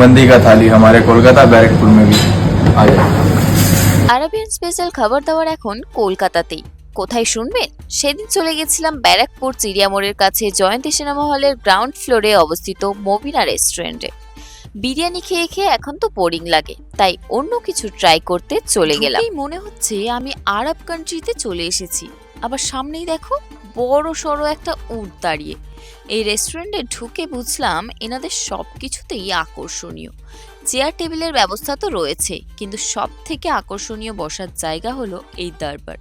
मंदी का थाली हमारे कोलकाता बैरकपुर में भी आ जाए। আরাবিয়ান স্পেশাল খাবার দাবার এখন কলকাতাতেই। কোথায় শুনবেন? সেদিন চলে গেছিলাম ব্যারাকপুর চিড়িয়ামোড়ের কাছে জয়ন্তী সিনেমা হলের গ্রাউন্ড ফ্লোরে অবস্থিত মবিনা রেস্টুরেন্টে। বিরিয়ানি খেয়ে খেয়ে এখন তো বোরিং লাগে, তাই অন্য কিছু ট্রাই করতে চলে গেলাম। মনে হচ্ছে আমি আরব কান্ট্রিতে চলে এসেছি। আবার সামনেই দেখো বড় সড়ো একটা উট দাঁড়িয়ে। এই রেস্টুরেন্টে ঢুকে বুঝলাম এনাদের সবকিছুতেই আকর্ষণীয়। চেয়ার টেবিলের ব্যবস্থা তো রয়েছে, কিন্তু সব থেকে আকর্ষণীয় বসার জায়গা হলো এই দরবার,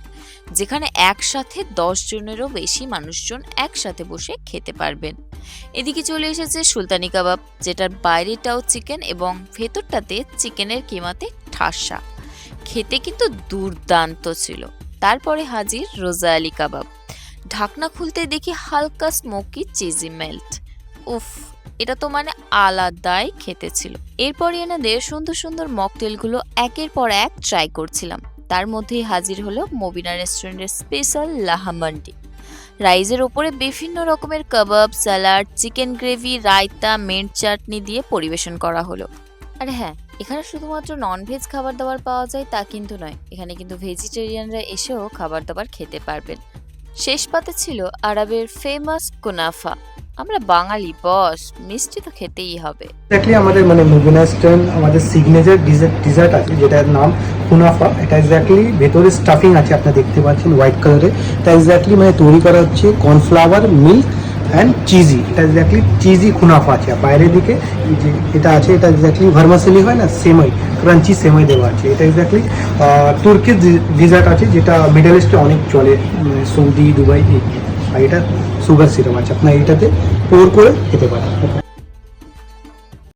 যেখানে একসাথে 10 জনেরও বেশি মানুষজন একসাথে বসে খেতে পারবেন। এদিকে চলে এসেছে সুলতানি কাবাব, যেটার বাইরেটাও চিকেন এবং ভেতরটাতে চিকেনের কিমাতে ঠাসা। খেতে কিন্তু দুর্দান্ত ছিল। তারপরে হাজির রোজা আলী কাবাব। ঢাকনা খুলতে দেখি হালকা স্মোকি চিজি মেল্ট। উফ, এটা তো মানে আলাদাই খেতে ছিল। এরপরে এনাদের সুন্দর সুন্দর মকটেলগুলো একের পর এক ট্রাই করছিলাম। তার মধ্যেই হাজির হলো মবিনা রেস্টুরেন্টের স্পেশাল লাহামান্ডি। রাইসের ওপরে বিভিন্ন রকমের কাবাব, salad, chicken gravy, raita, mint chutney দিয়ে পরিবেশন করা হলো। আরে হ্যাঁ, এখানে শুধুমাত্র ননভেজ খাবার দাবার পাওয়া যায় তা কিন্তু নয়, এখানে কিন্তু ভেজিটেরিয়ানরা এসেও খাবার দাবার খেতে পারবেন। শেষ পাতে ছিল আরবের ফেমাস কুনাফা। আমরা বাঙালি বস, মিষ্টি তো খেতেই হবে। এক্স্যাক্টলি আমাদের মানে মুবিনা রেস্টুরেন্ট আমাদের সিগনেচার ডিজার্ট আছে, যেটার নাম কুনাফা। এটা এক্স্যাক্টলি ভেতরে স্টাফিং আছে, আপনারা দেখতে পাচ্ছেন হোয়াইট কালারে। এটা এক্স্যাক্টলি মানে তৈরি করা হচ্ছে কর্নফ্লাওয়ার, মিল্ক অ্যান্ড চিজি। এটা এক্স্যাক্টলি চিজি কুনাফা আছে। আর বাইরের দিকে যে এটা আছে, এটা এক্স্যাক্টলি ভার্মাসেলি হয় না, সেমাই, ক্রাঞ্চি সেমাই দেওয়া আছে। এটা এক্স্যাক্টলি তুর্কির ডিজার্ট আছে, যেটা মিডল ইস্টে অনেক চলে, সৌদি, দুবাই। আর এটা সুগার সিরাপ আছে, আপনার এটাতে পোর করে খেতে পারেন।